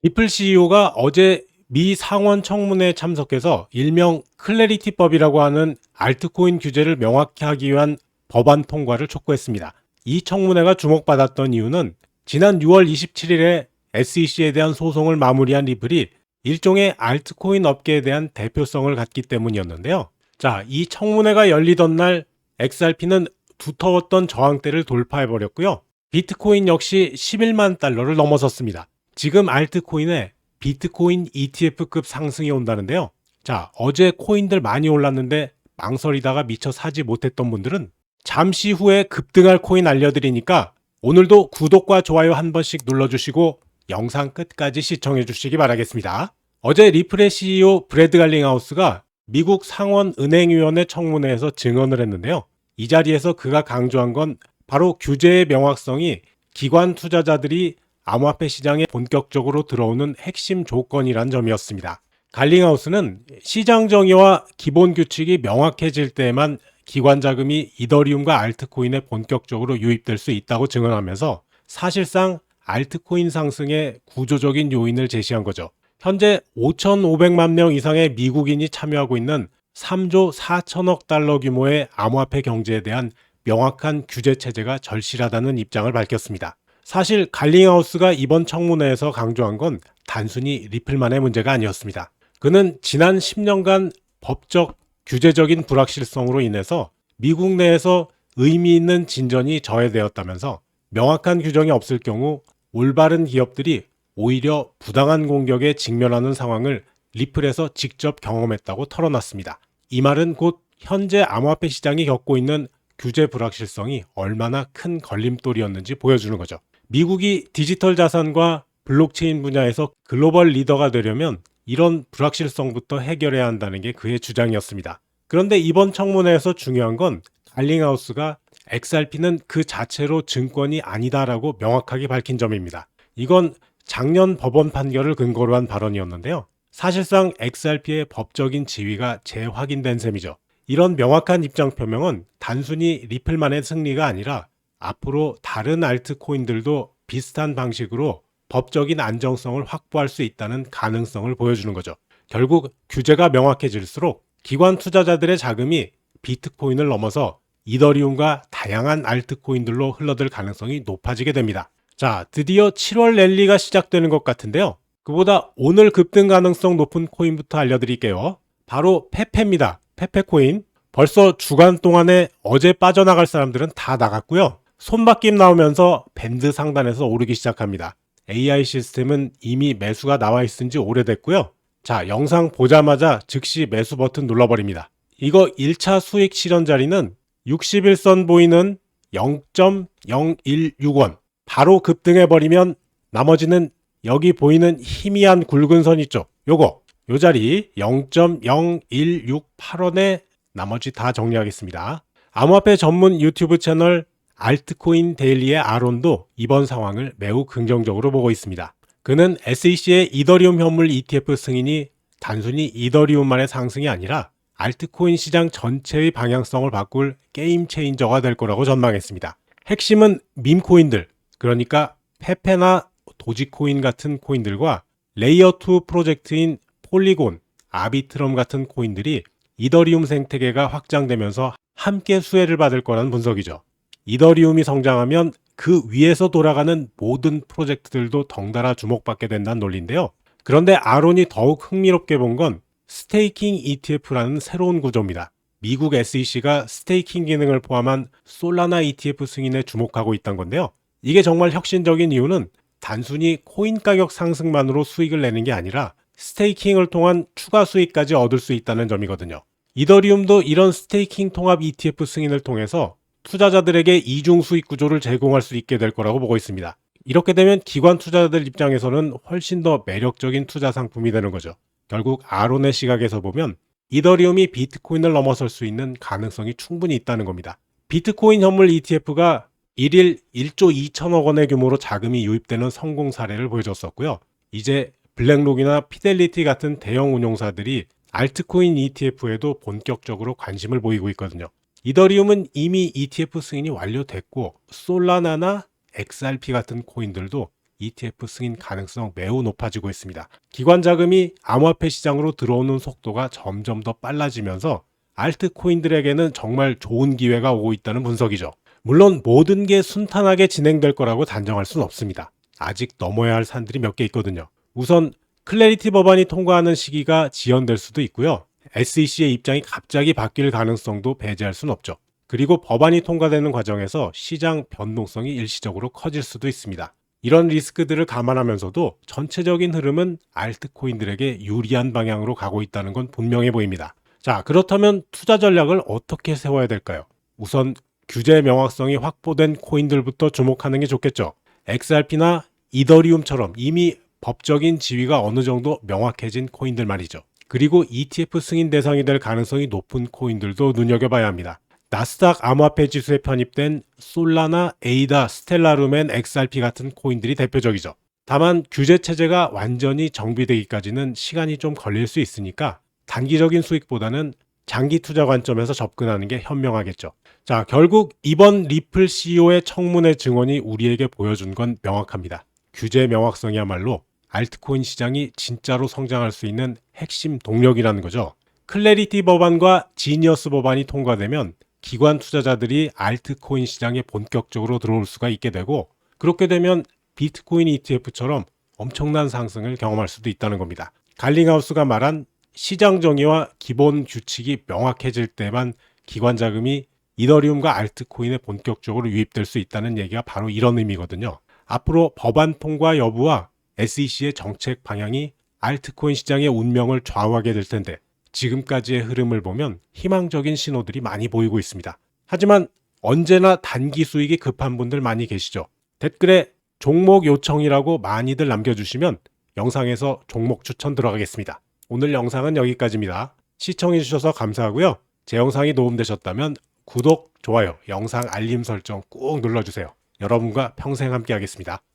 리플 CEO가 어제 미 상원 청문회에 참석해서 일명 클래리티법이라고 하는 알트코인 규제를 명확히 하기 위한 법안 통과를 촉구했습니다. 이 청문회가 주목받았던 이유는 지난 6월 27일에 SEC에 대한 소송을 마무리한 리플이 일종의 알트코인 업계에 대한 대표성을 갖기 때문이었는데요. 자, 이 청문회가 열리던 날 XRP는 두터웠던 저항대를 돌파해버렸고요. 비트코인 역시 11만 달러를 넘어섰습니다. 지금 알트코인에 비트코인 ETF급 상승이 온다는데요. 자, 어제 코인들 많이 올랐는데 망설이다가 미처 사지 못했던 분들은 잠시 후에 급등할 코인 알려드리니까 오늘도 구독과 좋아요 한 번씩 눌러주시고 영상 끝까지 시청해 주시기 바라겠습니다. 어제 리플의 CEO 브래드 갈링하우스가 미국 상원은행위원회 청문회에서 증언을 했는데요. 이 자리에서 그가 강조한 건 바로 규제의 명확성이 기관 투자자들이 암호화폐 시장에 본격적으로 들어오는 핵심 조건이란 점이었습니다. 갈링하우스는 시장 정의와 기본 규칙이 명확해질 때에만 기관 자금이 이더리움과 알트코인에 본격적으로 유입될 수 있다고 증언하면서 사실상 알트코인 상승의 구조적인 요인을 제시한 거죠. 현재 5,500만 명 이상의 미국인이 참여하고 있는 3조 4천억 달러 규모의 암호화폐 경제에 대한 명확한 규제 체제가 절실하다는 입장을 밝혔습니다. 사실 갈링하우스가 이번 청문회에서 강조한 건 단순히 리플만의 문제가 아니었습니다. 그는 지난 10년간 법적, 규제적인 불확실성으로 인해서 미국 내에서 의미 있는 진전이 저해되었다면서 명확한 규정이 없을 경우 올바른 기업들이 오히려 부당한 공격에 직면하는 상황을 리플에서 직접 경험했다고 털어놨습니다. 이 말은 곧 현재 암호화폐 시장이 겪고 있는 규제 불확실성이 얼마나 큰 걸림돌이었는지 보여주는 거죠. 미국이 디지털 자산과 블록체인 분야에서 글로벌 리더가 되려면 이런 불확실성부터 해결해야 한다는 게 그의 주장이었습니다. 그런데 이번 청문회에서 중요한 건 갈링하우스가 XRP는 그 자체로 증권이 아니다라고 명확하게 밝힌 점입니다. 이건 작년 법원 판결을 근거로 한 발언이었는데요. 사실상 XRP의 법적인 지위가 재확인된 셈이죠. 이런 명확한 입장 표명은 단순히 리플만의 승리가 아니라 앞으로 다른 알트코인들도 비슷한 방식으로 법적인 안정성을 확보할 수 있다는 가능성을 보여주는 거죠. 결국 규제가 명확해질수록 기관 투자자들의 자금이 비트코인을 넘어서 이더리움과 다양한 알트코인들로 흘러들 가능성이 높아지게 됩니다. 자, 드디어 7월 랠리가 시작되는 것 같은데요. 그보다 오늘 급등 가능성 높은 코인부터 알려드릴게요. 바로 페페입니다. 페페코인. 벌써 주간 동안에 어제 빠져나갈 사람들은 다 나갔고요. 손바뀜 나오면서 밴드 상단에서 오르기 시작합니다. AI 시스템은 이미 매수가 나와 있은 지 오래됐고요. 자, 영상 보자마자 즉시 매수 버튼 눌러버립니다. 이거 1차 수익 실현 자리는 60일선 보이는 0.016원. 바로 급등해버리면 나머지는 여기 보이는 희미한 굵은 선 있죠. 요 자리 0.0168원에 나머지 다 정리하겠습니다. 암호화폐 전문 유튜브 채널 알트코인 데일리의 아론도 이번 상황을 매우 긍정적으로 보고 있습니다. 그는 SEC의 이더리움 현물 ETF 승인이 단순히 이더리움만의 상승이 아니라 알트코인 시장 전체의 방향성을 바꿀 게임 체인저가 될 거라고 전망했습니다. 핵심은 밈코인들, 그러니까 페페나 도지코인 같은 코인들과 레이어2 프로젝트인 폴리곤, 아비트럼 같은 코인들이 이더리움 생태계가 확장되면서 함께 수혜를 받을 거라는 분석이죠. 이더리움이 성장하면 그 위에서 돌아가는 모든 프로젝트들도 덩달아 주목받게 된다는 논리인데요. 그런데 아론이 더욱 흥미롭게 본 건 스테이킹 ETF라는 새로운 구조입니다. 미국 SEC가 스테이킹 기능을 포함한 솔라나 ETF 승인에 주목하고 있다는 건데요. 이게 정말 혁신적인 이유는 단순히 코인 가격 상승만으로 수익을 내는 게 아니라 스테이킹을 통한 추가 수익까지 얻을 수 있다는 점이거든요. 이더리움도 이런 스테이킹 통합 ETF 승인을 통해서 투자자들에게 이중 수익 구조를 제공할 수 있게 될 거라고 보고 있습니다. 이렇게 되면 기관 투자자들 입장에서는 훨씬 더 매력적인 투자 상품이 되는 거죠. 결국 아론의 시각에서 보면 이더리움이 비트코인을 넘어설 수 있는 가능성이 충분히 있다는 겁니다. 비트코인 현물 ETF가 1일 1조 2천억 원의 규모로 자금이 유입되는 성공 사례를 보여줬었고요. 이제 블랙록이나 피델리티 같은 대형 운용사들이 알트코인 ETF에도 본격적으로 관심을 보이고 있거든요. 이더리움은 이미 ETF 승인이 완료됐고 솔라나나 XRP 같은 코인들도 ETF 승인 가능성 매우 높아지고 있습니다. 기관 자금이 암호화폐 시장으로 들어오는 속도가 점점 더 빨라지면서 알트코인들에게는 정말 좋은 기회가 오고 있다는 분석이죠. 물론 모든 게 순탄하게 진행될 거라고 단정할 수는 없습니다. 아직 넘어야 할 산들이 몇 개 있거든요. 우선 클래리티 법안이 통과하는 시기가 지연될 수도 있고요. SEC의 입장이 갑자기 바뀔 가능성도 배제할 수는 없죠. 그리고 법안이 통과되는 과정에서 시장 변동성이 일시적으로 커질 수도 있습니다. 이런 리스크들을 감안하면서도 전체적인 흐름은 알트코인들에게 유리한 방향으로 가고 있다는 건 분명해 보입니다. 자, 그렇다면 투자 전략을 어떻게 세워야 될까요? 우선 규제 명확성이 확보된 코인들부터 주목하는 게 좋겠죠. XRP나 이더리움처럼 이미 법적인 지위가 어느 정도 명확해진 코인들 말이죠. 그리고 ETF 승인 대상이 될 가능성이 높은 코인들도 눈여겨봐야 합니다. 나스닥 암호화폐 지수에 편입된 솔라나, 에이다, 스텔라룸앤 XRP 같은 코인들이 대표적이죠. 다만 규제 체제가 완전히 정비되기까지는 시간이 좀 걸릴 수 있으니까 단기적인 수익보다는 장기 투자 관점에서 접근하는 게 현명하겠죠. 자, 결국 이번 리플 CEO의 청문회 증언이 우리에게 보여준 건 명확합니다. 규제 명확성이야말로 알트코인 시장이 진짜로 성장할 수 있는 핵심 동력이라는 거죠. 클래리티 법안과 지니어스 법안이 통과되면 기관 투자자들이 알트코인 시장에 본격적으로 들어올 수가 있게 되고, 그렇게 되면 비트코인 ETF처럼 엄청난 상승을 경험할 수도 있다는 겁니다. 갈링하우스가 말한 시장 정의와 기본 규칙이 명확해질 때만 기관 자금이 이더리움과 알트코인에 본격적으로 유입될 수 있다는 얘기가 바로 이런 의미거든요. 앞으로 법안 통과 여부와 SEC의 정책 방향이 알트코인 시장의 운명을 좌우하게 될 텐데, 지금까지의 흐름을 보면 희망적인 신호들이 많이 보이고 있습니다. 하지만 언제나 단기 수익이 급한 분들 많이 계시죠. 댓글에 종목 요청이라고 많이들 남겨주시면 영상에서 종목 추천 들어가겠습니다. 오늘 영상은 여기까지입니다. 시청해주셔서 감사하고요. 제 영상이 도움되셨다면 구독, 좋아요, 영상 알림 설정 꾹 눌러주세요. 여러분과 평생 함께 하겠습니다.